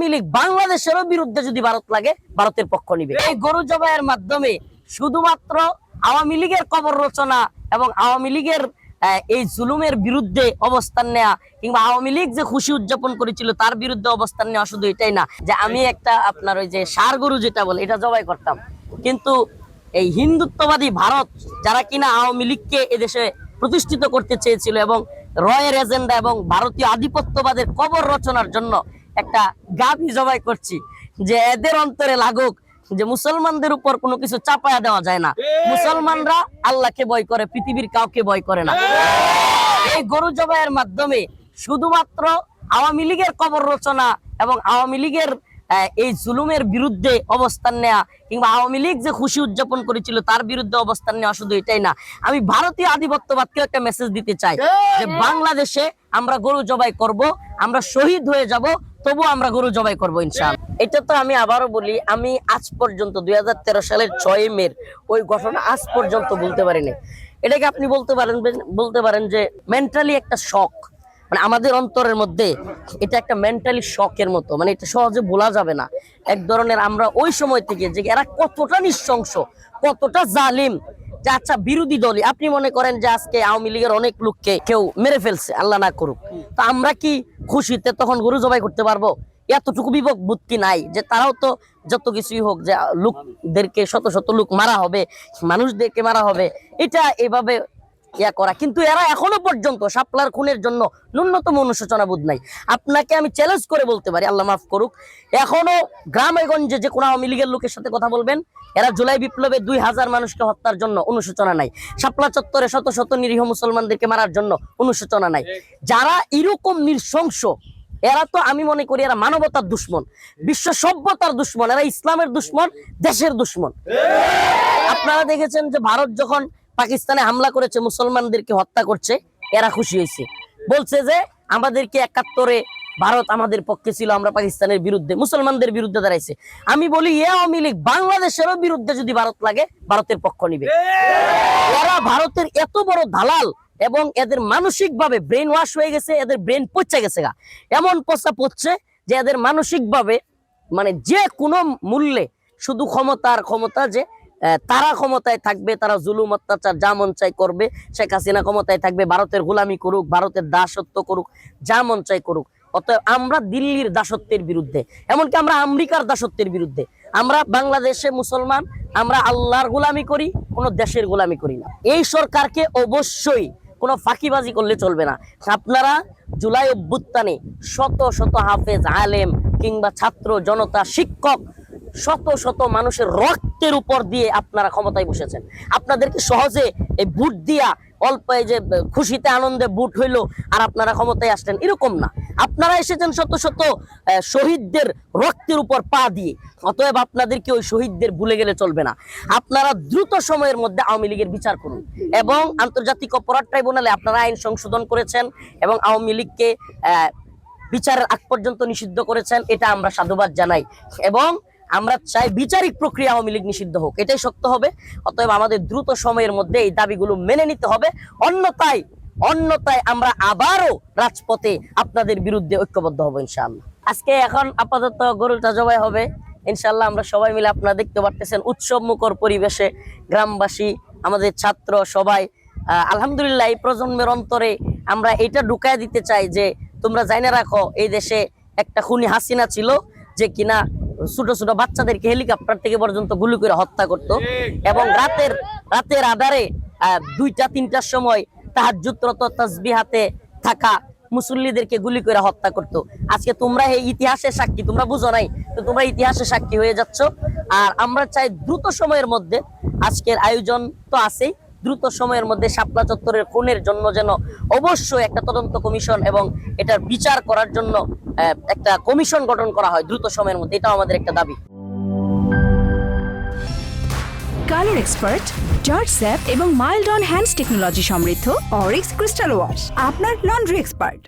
আওয়ামী লীগ বাংলাদেশেরও বিরুদ্ধে যদি ভারত লাগে ভারতের পক্ষ নিবে। এই গরু জবাইয়ের মাধ্যমে শুধুমাত্র আওয়ামী লীগের কবর রচনা এবং আওয়ামী লীগের এই জুলুমের বিরুদ্ধে অবস্থান নেওয়া কিংবা আওয়ামী লীগ যে খুশি উদযাপন করেছিল তার বিরুদ্ধে অবস্থান নেওয়া শুধু এটাই না যে আমি একটা আপনার ওই যে ষাঁড় গরু যেটা বলে এটা জবাই করতাম, কিন্তু এই হিন্দুত্ববাদী ভারত যারা কিনা আওয়ামী লীগকে এদেশে প্রতিষ্ঠিত করতে চেয়েছিল এবং রয়ের এজেন্ডা এবং ভারতীয় আধিপত্যবাদের কবর রচনার জন্য একটা গাভী জবাই করছি যে এদের অন্তরে লাগুক যে মুসলমানদের উপর কোনো কিছু চাপায়া দেওয়া যায় না, মুসলমানরা আল্লাহকে ভয় করে, পৃথিবীর কাউকে ভয় করে না। এই গরু জবাইয়ের মাধ্যমে শুধুমাত্র আওয়ামী লীগের কবর রচনা এবং আওয়ামী লীগের এই জুলুমের বিরুদ্ধে অবস্থান নেওয়া কিংবা আওয়ামী লীগ যে খুশি উদযাপন করেছিল তার বিরুদ্ধে অবস্থান নেওয়া শুধু এটাই না, আমি ভারতীয় আধিপত্যবাদকে একটা মেসেজ দিতে চাই যে বাংলাদেশে আমরা গরু জবাই করব, আমরা শহীদ হয়ে যাব, তবু আমরা গরু জবাই করবো ইনশাআল্লাহ। এটা তো আমি আবারও বলি, আমি আজ পর্যন্ত 2013 সালের 6 মে ওই ঘটনা আজ পর্যন্ত বলতে পারিনি। এটাকে আপনি বলতে পারেন যে মেন্টালি একটা শক, মানে আমাদের অন্তরের মধ্যে এটা একটা মেন্টালি শকের মতো, মানে এটা সহজে ভোলা যাবে না। এক ধরনের আমরা ওই সময় থেকে যে এরা কতটা নৃশংস, কতটা জালিম, যে আচ্ছা বিরোধী দলই আপনি মনে করেন যে আজকে আওয়ামী লীগের অনেক লোককে কেউ মেরে ফেলছে, আল্লাহ না করুক, তো আমরা কি খুশিতে তখন গরু জবাই করতে পারবো? এতটুকু বিবেক বুদ্ধি নাই যে তারাও তো যত কিছুই হোক যে লোকদেরকে শত শত লোক মারা হবে, মানুষদেরকে মারা হবে, এটা এভাবে ইয়া করা, কিন্তু এরা এখনো পর্যন্ত শাপলার খুনের জন্য ন্যূনতম অনুশোচনা বোধ নাই। আপনাকে আমি চ্যালেঞ্জ করে বলতে পারি, আল্লাহ মাফ করুক, এখনো গ্রামে গঞ্জে যে কোনো আওয়ামী লীগের লোকের সাথে কথা বলবেন, এরা জুলাই বিপ্লবে 2000 মানুষকে হত্যার জন্য অনুশোচনা নাই, শাপলা চত্বরে শত শত নিরীহ মুসলমানদেরকে মারার জন্য অনুশোচনা নাই। যারা এরকম নৃশংস, এরা তো আমি মনে করি এরা মানবতার দুশ্মন, বিশ্ব সভ্যতার দুশ্মন, এরা ইসলামের দুশ্মন, দেশের দুশ্মন। আপনারা দেখেছেন যে ভারত যখন পাকিস্তানে হামলা করেছে, মুসলমানদেরকে হত্যা করছে, এরা খুশি হয়েছে, বলছে যে আমাদেরকে 71-এ ভারত আমাদের পক্ষে ছিল, আমরা পাকিস্তানের বিরুদ্ধে, মুসলমানদের বিরুদ্ধে দাঁড়াইছে। আমি বলি আওয়ামী লীগ বাংলাদেশেরও বিরুদ্ধে যদি ভারত লাগে ভারতের পক্ষ নিবে। এরা ভারতের এত বড় দালাল এবং এদের মানসিক ভাবে ব্রেন ওয়াশ হয়ে গেছে, এদের ব্রেন পচে গেছে, এমন পচা পড়ছে যে এদের মানসিক ভাবে মানে যে কোনো মূল্যে শুধু ক্ষমতা, যে তারা ক্ষমতায় থাকবে, তারা জুলুম অত্যাচার যা মন চাই করবে, শেখ হাসিনা ক্ষমতায় থাকবে, ভারতের গোলামি করুক, ভারতের দাসত্ব করুক, যা মন চাই করুক। অতএব আমরা দিল্লির দাসত্বের বিরুদ্ধে, এমনকি আমরা আমেরিকার দাসত্বের বিরুদ্ধে। আমরা বাংলাদেশে মুসলমান, আমরা আল্লাহর গোলামি করি, কোনো দেশের গোলামি করি না। এই সরকারকে অবশ্যই কোনো ফাঁকিবাজি করলে চলবে না। আপনারা জুলাই অভ্যুত্থানে শত শত হাফেজ, আলেম কিংবা ছাত্র জনতা, শিক্ষক, শত শত মানুষের রক্তের উপর দিয়ে আপনারা ক্ষমতায় বসেছেন। আপনাদেরকে সহজে এই ভোট দিয়া অল্প এই যে খুশিতে আনন্দে ভোট হইলো আর আপনারা ক্ষমতায় আসলেন, এরকম না। আপনারা এসেছেন শত শত শহীদদের রক্তের উপর পা দিয়ে। অতএব আপনাদেরকে ওই শহীদদের ভুলে গেলে চলবে না। আপনারা দ্রুত সময়ের মধ্যে আওয়ামী লীগের বিচার করুন এবং আন্তর্জাতিক অপরাধ ট্রাইব্যুনালে আপনারা আইন সংশোধন করেছেন এবং আওয়ামী লীগকে বিচারের আগ পর্যন্ত নিষিদ্ধ করেছেন, এটা আমরা সাধুবাদ জানাই এবং আমরা চাই বিচারিক প্রক্রিয়া আওয়ামী লীগ নিষিদ্ধ হোক, এটাই শক্ত হবে। অতএব আমাদের দ্রুত সময়ের মধ্যে এই দাবিগুলো মেনে নিতে হবে, অন্যথায় আমরা আবারও রাজপথে আপনাদের বিরুদ্ধে ঐক্যবদ্ধ হবো ইনশাআল্লাহ। আজকে এখন আপাতত গরুটা জবাই হবে ইনশাআল্লাহ। আমরা সবাই মিলে, আপনারা দেখতে পারতেছেন উৎসব মুখর পরিবেশে, গ্রামবাসী, আমাদের ছাত্র সবাই আলহামদুলিল্লাহ। এই প্রজন্মের অন্তরে আমরা এটা ঢুকায় দিতে চাই যে তোমরা জাইনা রাখো, এই দেশে একটা খুনি হাসিনা ছিল যে কিনা ছোট ছোট বাচ্চাদেরকে হেলিকপ্টার থেকে পর্যন্ত গুলি করে হত্যা করত এবং রাতের আধারে 2টা-3টার সময় তাহাজ্জুদরত তাসবিহাতে থাকা মুসল্লিদেরকে গুলি করে হত্যা করত। আজকে তোমরা এই ইতিহাসের সাক্ষী, তোমরা বুঝো নাই তো তোমরা ইতিহাসের সাক্ষী হয়ে যাচ্ছ। আর আমরা চাই দ্রুত সময়ের মধ্যে, আজকের আয়োজন তো আছেই, দ্রুত সময়ের মধ্যে শাপলা চত্বরের খুনের জন্য যেন অবশ্যই একটা তদন্ত কমিশন এবং এটার বিচার করার জন্য একটা কমিশন গঠন করা হয় দ্রুত সময়ের মধ্যে, এটাও আমাদের একটা দাবি। কালার এক্সপার্ট, জর্জ স্যাপ এবং মাইল্ড অন হ্যান্ডস টেকনোলজি সমৃদ্ধ অরিক্স ক্রিস্টাল ওয়াশ, আপনার লন্ড্রি এক্সপার্ট।